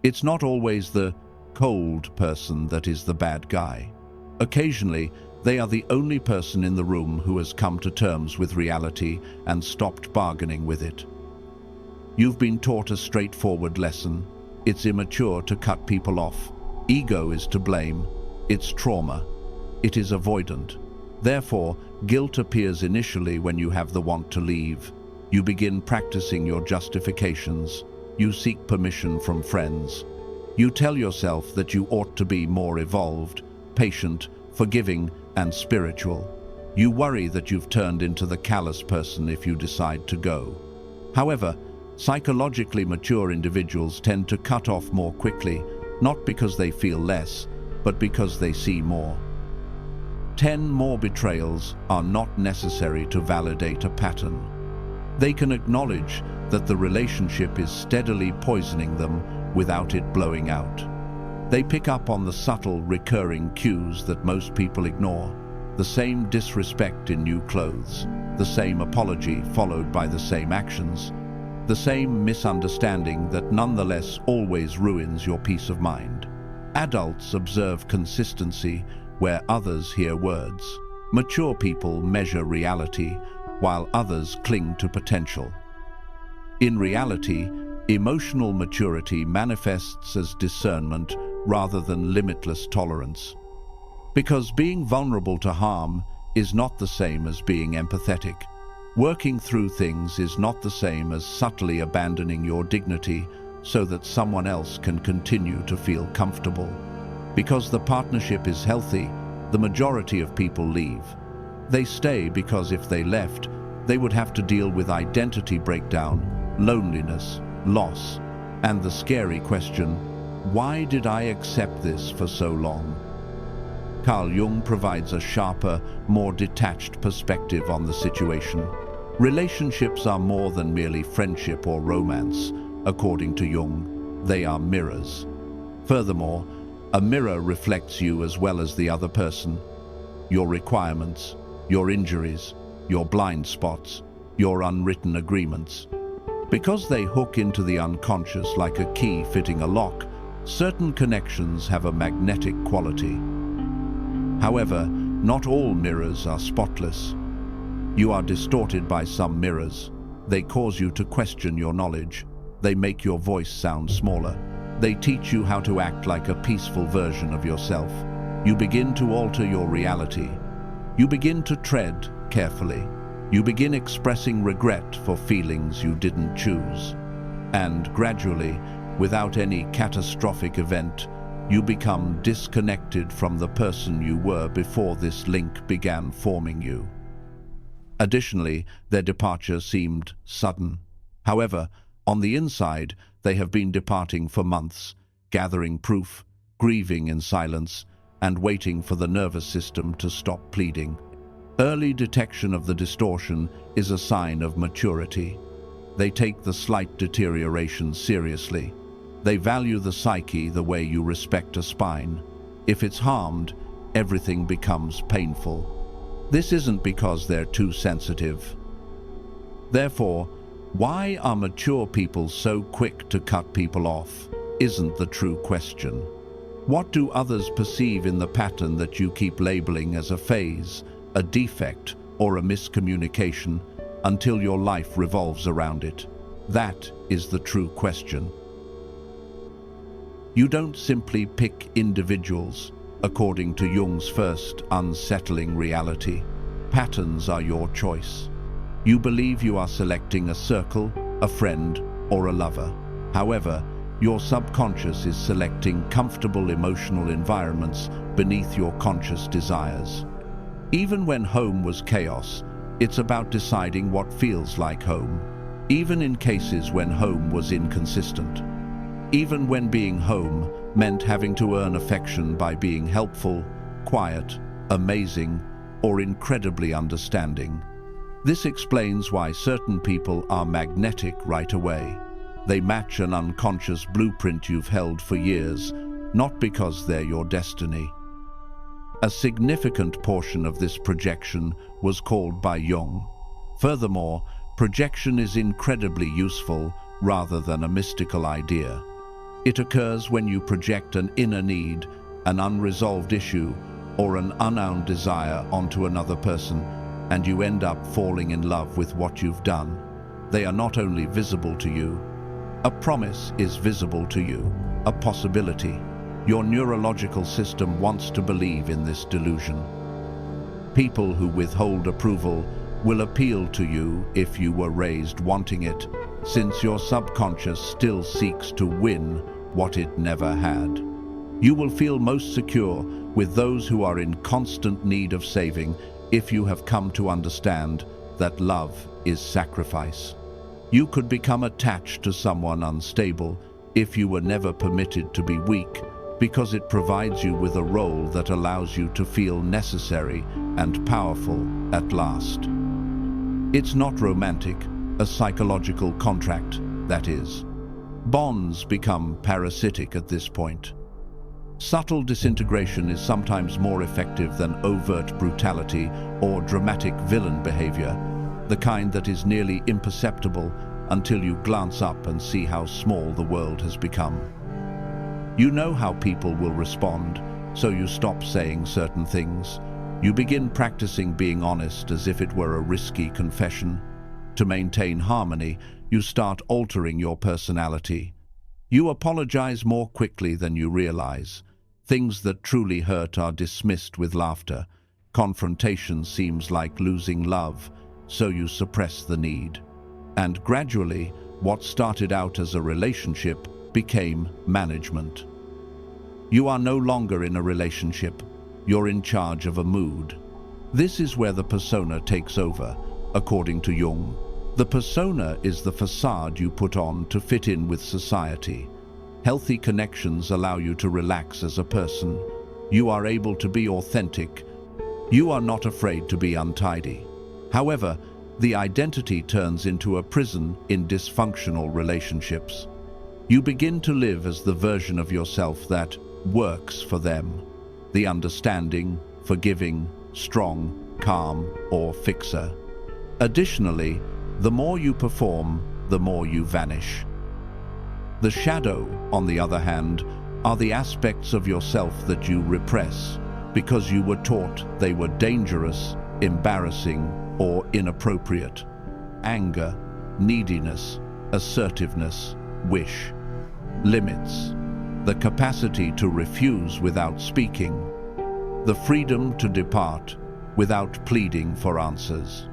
It's not always the cold person that is the bad guy. Occasionally, they are the only person in the room who has come to terms with reality and stopped bargaining with it. You've been taught a straightforward lesson. It's immature to cut people off. Ego is to blame. It's trauma. It is avoidant. Therefore, guilt appears initially when you have the want to leave. You begin practicing your justifications. You seek permission from friends. You tell yourself that you ought to be more evolved, patient, forgiving, and spiritual. You worry that you've turned into the callous person if you decide to go. However, psychologically mature individuals tend to cut off more quickly, not because they feel less, but because they see more. 10 more betrayals are not necessary to validate a pattern. They can acknowledge that the relationship is steadily poisoning them without it blowing out. They pick up on the subtle, recurring cues that most people ignore. The same disrespect in new clothes, the same apology followed by the same actions, the same misunderstanding that nonetheless always ruins your peace of mind. Adults observe consistency where others hear words. Mature people measure reality, while others cling to potential. In reality, emotional maturity manifests as discernment rather than limitless tolerance. Because being vulnerable to harm is not the same as being empathetic. Working through things is not the same as subtly abandoning your dignity so that someone else can continue to feel comfortable. Because the partnership is healthy, the majority of people leave. They stay because if they left, they would have to deal with identity breakdown, loneliness, loss, and the scary question, why did I accept this for so long? Carl Jung provides a sharper, more detached perspective on the situation. Relationships are more than merely friendship or romance. According to Jung, they are mirrors. Furthermore, a mirror reflects you as well as the other person. Your requirements, your injuries, your blind spots, your unwritten agreements. Because they hook into the unconscious like a key fitting a lock, certain connections have a magnetic quality. However, not all mirrors are spotless. You are distorted by some mirrors. They cause you to question your knowledge. They make your voice sound smaller. They teach you how to act like a peaceful version of yourself. You begin to alter your reality. You begin to tread carefully. You begin expressing regret for feelings you didn't choose. And gradually, without any catastrophic event, you become disconnected from the person you were before this link began forming you. Additionally, their departure seemed sudden. However, on the inside, they have been departing for months, gathering proof, grieving in silence, and waiting for the nervous system to stop pleading. Early detection of the distortion is a sign of maturity. They take the slight deterioration seriously. They value the psyche the way you respect a spine. If it's harmed, everything becomes painful. This isn't because they're too sensitive. Therefore, why are mature people so quick to cut people off? Isn't the true question. What do others perceive in the pattern that you keep labeling as a phase, a defect, or a miscommunication until your life revolves around it? That is the true question. You don't simply pick individuals, according to Jung's first unsettling reality. Patterns are your choice. You believe you are selecting a circle, a friend, or a lover. However, your subconscious is selecting comfortable emotional environments beneath your conscious desires. Even when home was chaos, it's about deciding what feels like home. Even in cases when home was inconsistent. Even when being home meant having to earn affection by being helpful, quiet, amazing, or incredibly understanding. This explains why certain people are magnetic right away. They match an unconscious blueprint you've held for years, not because they're your destiny. A significant portion of this projection was called by Jung. Furthermore, projection is incredibly useful rather than a mystical idea. It occurs when you project an inner need, an unresolved issue, or an unowned desire onto another person, and you end up falling in love with what you've done. They are not only visible to you, a promise is visible to you, a possibility. Your neurological system wants to believe in this delusion. People who withhold approval will appeal to you if you were raised wanting it, since your subconscious still seeks to win what it never had. You will feel most secure with those who are in constant need of saving if you have come to understand that love is sacrifice. You could become attached to someone unstable if you were never permitted to be weak, because it provides you with a role that allows you to feel necessary and powerful at last. It's not romantic, a psychological contract, that is. Bonds become parasitic at this point. Subtle disintegration is sometimes more effective than overt brutality or dramatic villain behavior, the kind that is nearly imperceptible until you glance up and see how small the world has become. You know how people will respond, so you stop saying certain things. You begin practicing being honest as if it were a risky confession. To maintain harmony, you start altering your personality. You apologize more quickly than you realize. Things that truly hurt are dismissed with laughter. Confrontation seems like losing love, so you suppress the need. And gradually, what started out as a relationship became management. You are no longer in a relationship. You're in charge of a mood. This is where the persona takes over, according to Jung. The persona is the facade you put on to fit in with society. Healthy connections allow you to relax as a person. You are able to be authentic. You are not afraid to be untidy. However, the identity turns into a prison in dysfunctional relationships. You begin to live as the version of yourself that works for them. The understanding, forgiving, strong, calm, or fixer. Additionally, the more you perform, the more you vanish. The shadow, on the other hand, are the aspects of yourself that you repress because you were taught they were dangerous, embarrassing, or inappropriate. Anger, neediness, assertiveness, wish. Limits. The capacity to refuse without speaking. The freedom to depart without pleading for answers.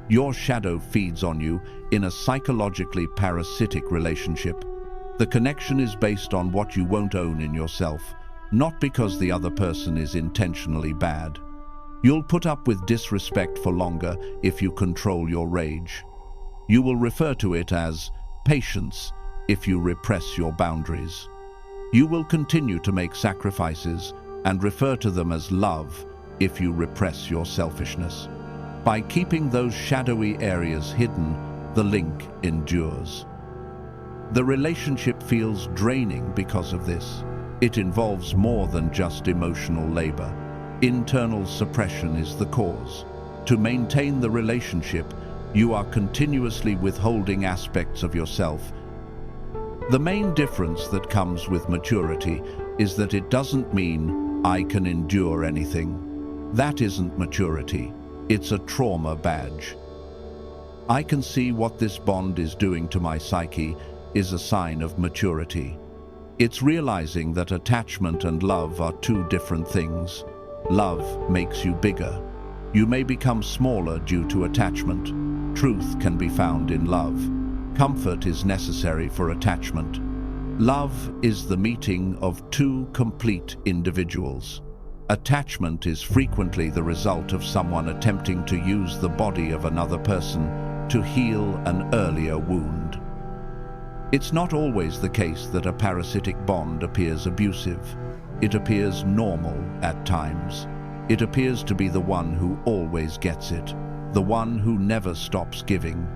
Your shadow feeds on you in a psychologically parasitic relationship. The connection is based on what you won't own in yourself, not because the other person is intentionally bad. You'll put up with disrespect for longer if you control your rage. You will refer to it as patience if you repress your boundaries. You will continue to make sacrifices and refer to them as love if you repress your selfishness. By keeping those shadowy areas hidden, the link endures. The relationship feels draining because of this. It involves more than just emotional labor. Internal suppression is the cause. To maintain the relationship, you are continuously withholding aspects of yourself. The main difference that comes with maturity is that it doesn't mean I can endure anything. That isn't maturity. It's a trauma badge. I can see what this bond is doing to my psyche is a sign of maturity. It's realizing that attachment and love are two different things. Love makes you bigger. You may become smaller due to attachment. Truth can be found in love. Comfort is necessary for attachment. Love is the meeting of two complete individuals. Attachment is frequently the result of someone attempting to use the body of another person to heal an earlier wound. It's not always the case that a parasitic bond appears abusive. It appears normal at times. It appears to be the one who always gets it, the one who never stops giving,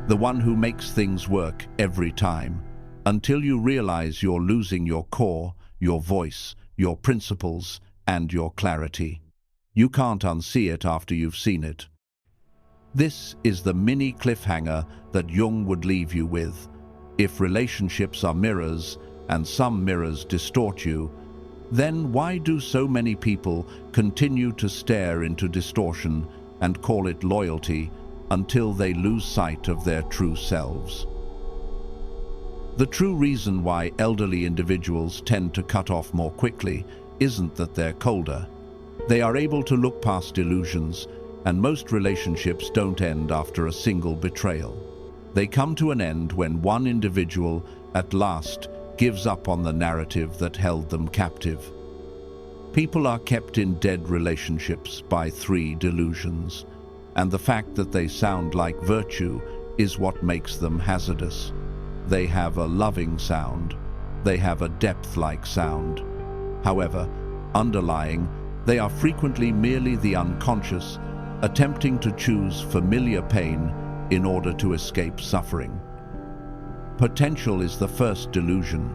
the one who makes things work every time, until you realize you're losing your core, your voice, your principles, and your clarity. You can't unsee it after you've seen it. This is the mini cliffhanger that Jung would leave you with. If relationships are mirrors, and some mirrors distort you, then why do so many people continue to stare into distortion and call it loyalty until they lose sight of their true selves? The true reason why elderly individuals tend to cut off more quickly isn't that they're colder. They are able to look past illusions, and most relationships don't end after a single betrayal. They come to an end when one individual, at last, gives up on the narrative that held them captive. People are kept in dead relationships by 3 delusions, and the fact that they sound like virtue is what makes them hazardous. They have a loving sound. They have a depth-like sound. However, underlying, they are frequently merely the unconscious, attempting to choose familiar pain in order to escape suffering. Potential is the first delusion,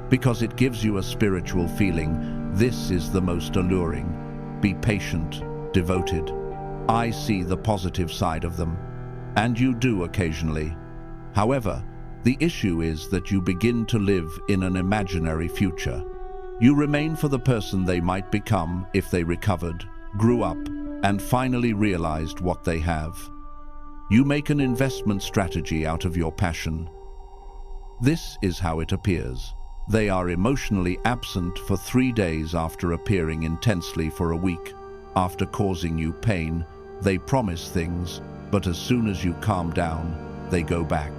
because it gives you a spiritual feeling. This is the most alluring. Be patient, devoted. I see the positive side of them, and you do occasionally. However, the issue is that you begin to live in an imaginary future. You remain for the person they might become if they recovered, grew up, and finally realized what they have. You make an investment strategy out of your passion. This is how it appears. They are emotionally absent for 3 days after appearing intensely for a week. After causing you pain, they promise things, but as soon as you calm down, they go back.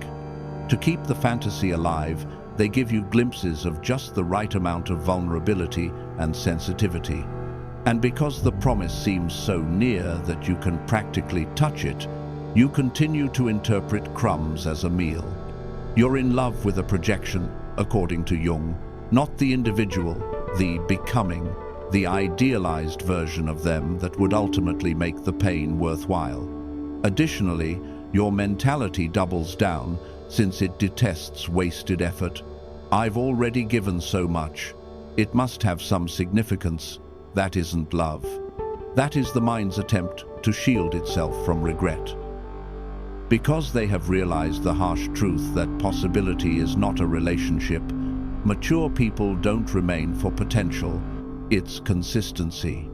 To keep the fantasy alive, they give you glimpses of just the right amount of vulnerability and sensitivity. And because the promise seems so near that you can practically touch it, you continue to interpret crumbs as a meal. You're in love with a projection, according to Jung, not the individual, the becoming, the idealized version of them that would ultimately make the pain worthwhile. Additionally, your mentality doubles down since it detests wasted effort. I've already given so much. It must have some significance. That isn't love. That is the mind's attempt to shield itself from regret. Because they have realized the harsh truth that possibility is not a relationship, mature people don't remain for potential. It's consistency.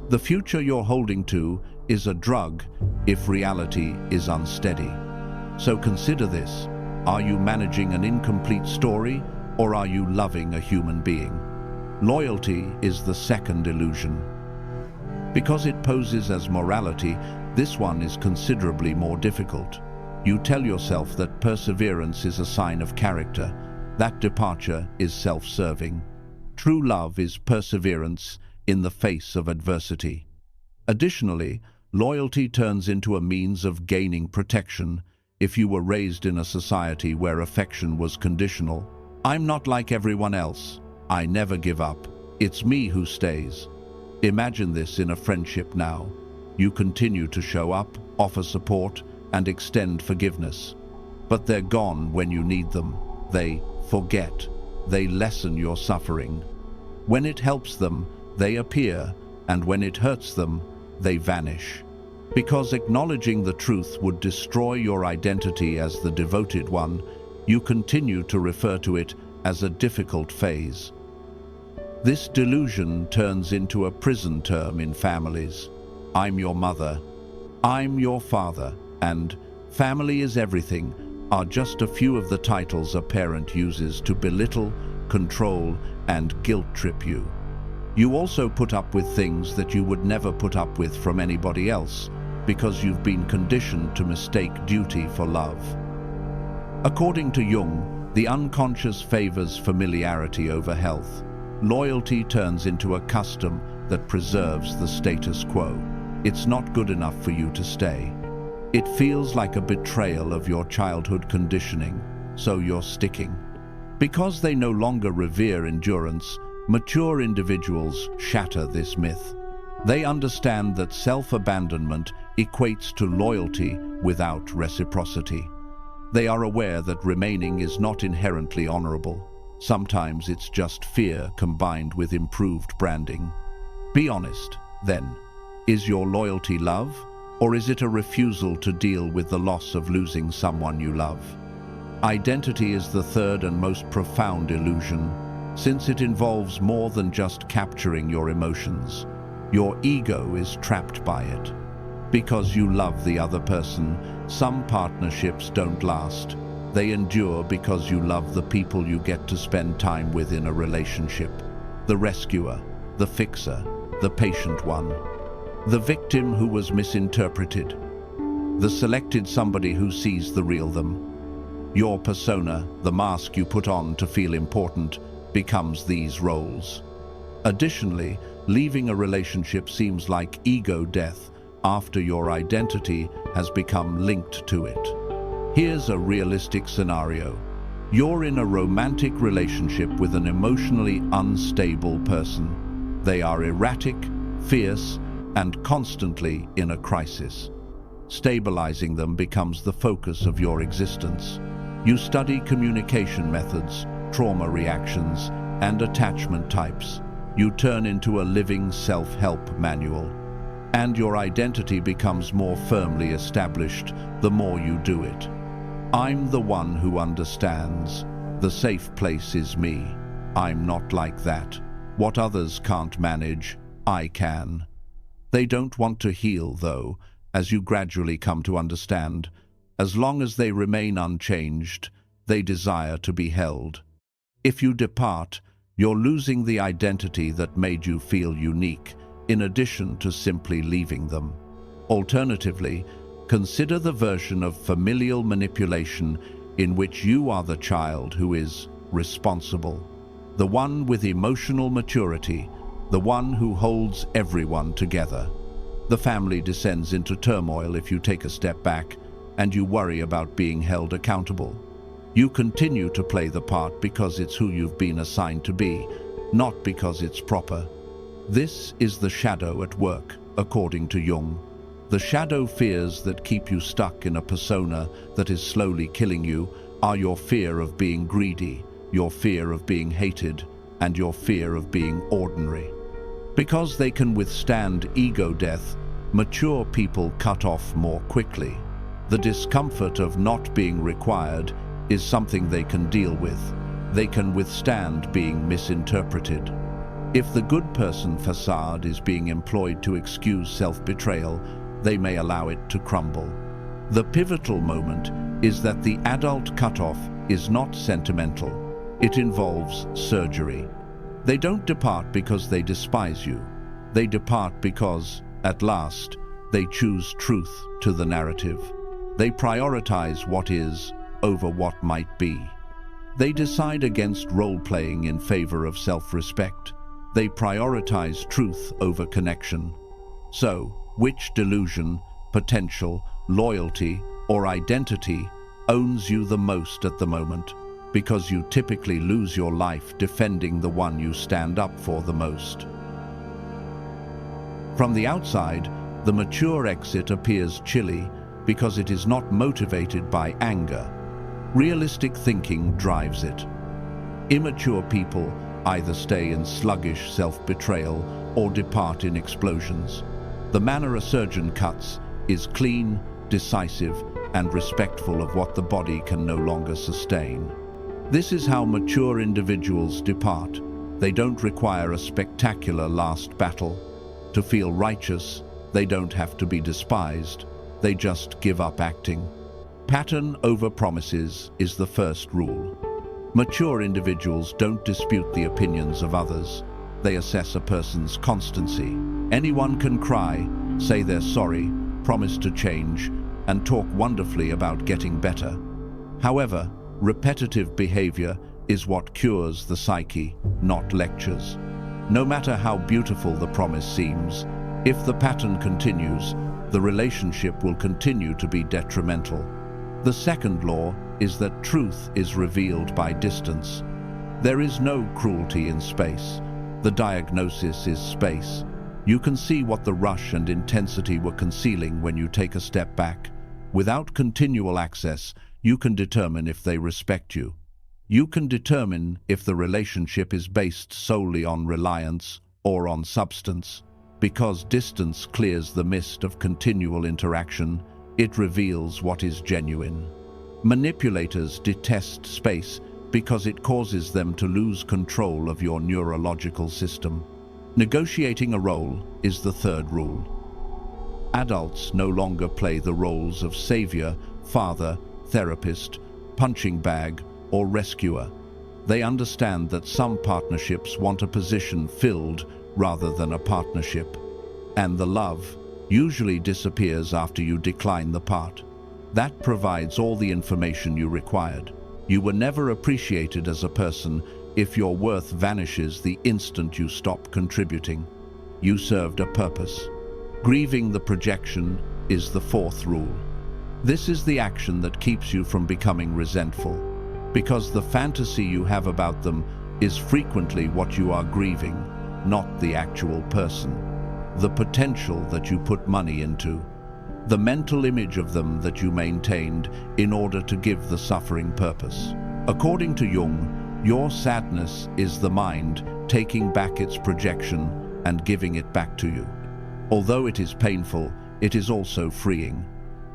The future you're holding to is a drug if reality is unsteady. So consider this. Are you managing an incomplete story, or are you loving a human being? Loyalty is the second illusion. Because it poses as morality, this one is considerably more difficult. You tell yourself that perseverance is a sign of character. That departure is self-serving. True love is perseverance in the face of adversity. Additionally, loyalty turns into a means of gaining protection. If you were raised in a society where affection was conditional, I'm not like everyone else. I never give up. It's me who stays. Imagine this in a friendship now. You continue to show up, offer support, and extend forgiveness. But they're gone when you need them. They forget. They lessen your suffering. When it helps them, they appear, and when it hurts them, they vanish. Because acknowledging the truth would destroy your identity as the devoted one, you continue to refer to it as a difficult phase. This delusion turns into a prison term in families. I'm your mother, I'm your father, and family is everything are just a few of the titles a parent uses to belittle, control, and guilt-trip you. You also put up with things that you would never put up with from anybody else, because you've been conditioned to mistake duty for love. According to Jung, the unconscious favors familiarity over health. Loyalty turns into a custom that preserves the status quo. It's not good enough for you to stay. It feels like a betrayal of your childhood conditioning, so you're sticking. Because they no longer revere endurance, mature individuals shatter this myth. They understand that self-abandonment equates to loyalty without reciprocity. They are aware that remaining is not inherently honorable. Sometimes it's just fear combined with improved branding. Be honest, then. Is your loyalty love, or is it a refusal to deal with the loss of losing someone you love? Identity is the third and most profound illusion, since it involves more than just capturing your emotions. Your ego is trapped by it. Because you love the other person, some partnerships don't last. They endure because you love the people you get to spend time with in a relationship. The rescuer, the fixer, the patient one. The victim who was misinterpreted. The selected somebody who sees the real them. Your persona, the mask you put on to feel important, becomes these roles. Additionally, leaving a relationship seems like ego death after your identity has become linked to it. Here's a realistic scenario. You're in a romantic relationship with an emotionally unstable person. They are erratic, fierce, and constantly in a crisis. Stabilizing them becomes the focus of your existence. You study communication methods, trauma reactions, and attachment types. You turn into a living self-help manual. And your identity becomes more firmly established the more you do it. I'm the one who understands. The safe place is me. I'm not like that. What others can't manage, I can. They don't want to heal, though, as you gradually come to understand. As long as they remain unchanged, they desire to be held. If you depart, you're losing the identity that made you feel unique, in addition to simply leaving them. Alternatively, consider the version of familial manipulation in which you are the child who is responsible, the one with emotional maturity, the one who holds everyone together. The family descends into turmoil if you take a step back, and you worry about being held accountable. You continue to play the part because it's who you've been assigned to be, not because it's proper. This is the shadow at work, according to Jung. The shadow fears that keep you stuck in a persona that is slowly killing you are your fear of being greedy, your fear of being hated, and your fear of being ordinary. Because they can withstand ego death, mature people cut off more quickly. The discomfort of not being required is something they can deal with. They can withstand being misinterpreted. If the good person facade is being employed to excuse self-betrayal, they may allow it to crumble. The pivotal moment is that the adult cutoff is not sentimental. It involves surgery. They don't depart because they despise you. They depart because, at last, they choose truth to the narrative. They prioritize what is over what might be. They decide against role-playing in favor of self-respect. They prioritize truth over connection. So, which delusion, potential, loyalty, or identity owns you the most at the moment? Because you typically lose your life defending the one you stand up for the most. From the outside, the mature exit appears chilly because it is not motivated by anger. Realistic thinking drives it. Immature people either stay in sluggish self-betrayal or depart in explosions. The manner a surgeon cuts is clean, decisive, and respectful of what the body can no longer sustain. This is how mature individuals depart. They don't require a spectacular last battle. To feel righteous, they don't have to be despised. They just give up acting. Pattern over promises is the first rule. Mature individuals don't dispute the opinions of others. They assess a person's constancy. Anyone can cry, say they're sorry, promise to change, and talk wonderfully about getting better. However, repetitive behavior is what cures the psyche, not lectures. No matter how beautiful the promise seems, if the pattern continues, the relationship will continue to be detrimental. The second law is that truth is revealed by distance. There is no cruelty in space. The diagnosis is space. You can see what the rush and intensity were concealing when you take a step back. Without continual access, you can determine if they respect you. You can determine if the relationship is based solely on reliance or on substance. Because distance clears the mist of continual interaction, it reveals what is genuine. Manipulators detest space because it causes them to lose control of your neurological system. Negotiating a role is the third rule. Adults no longer play the roles of savior, father, therapist, punching bag, or rescuer. They understand that some partnerships want a position filled rather than a partnership, and the love usually disappears after you decline the part. That provides all the information you required. You were never appreciated as a person if your worth vanishes the instant you stop contributing. You served a purpose. Grieving the projection is the fourth rule. This is the action that keeps you from becoming resentful, because the fantasy you have about them is frequently what you are grieving, not the actual person. The potential that you put money into, the mental image of them that you maintained in order to give the suffering purpose. According to Jung, your sadness is the mind taking back its projection and giving it back to you. Although it is painful, it is also freeing.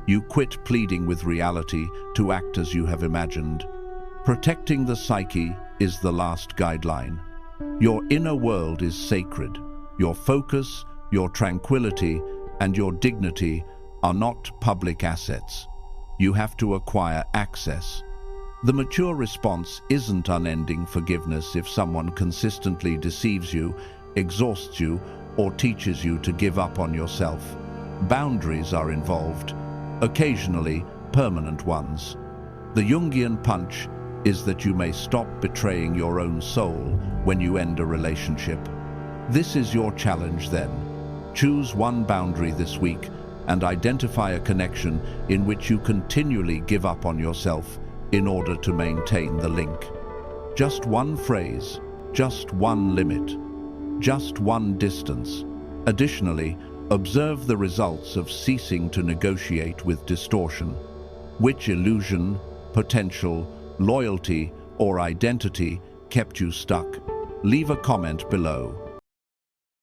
You quit pleading with reality to act as you have imagined. Protecting the psyche is the last guideline. Your inner world is sacred. Your focus, your tranquility, and your dignity are not public assets. You have to acquire access. The mature response isn't unending forgiveness if someone consistently deceives you, exhausts you, or teaches you to give up on yourself. Boundaries are involved, occasionally permanent ones. The Jungian punch is that you may stop betraying your own soul when you end a relationship. This is your challenge then. Choose one boundary this week and identify a connection in which you continually give up on yourself in order to maintain the link. Just one phrase, just one limit, just one distance. Additionally, observe the results of ceasing to negotiate with distortion. Which illusion, potential, loyalty, or identity kept you stuck? Leave a comment below.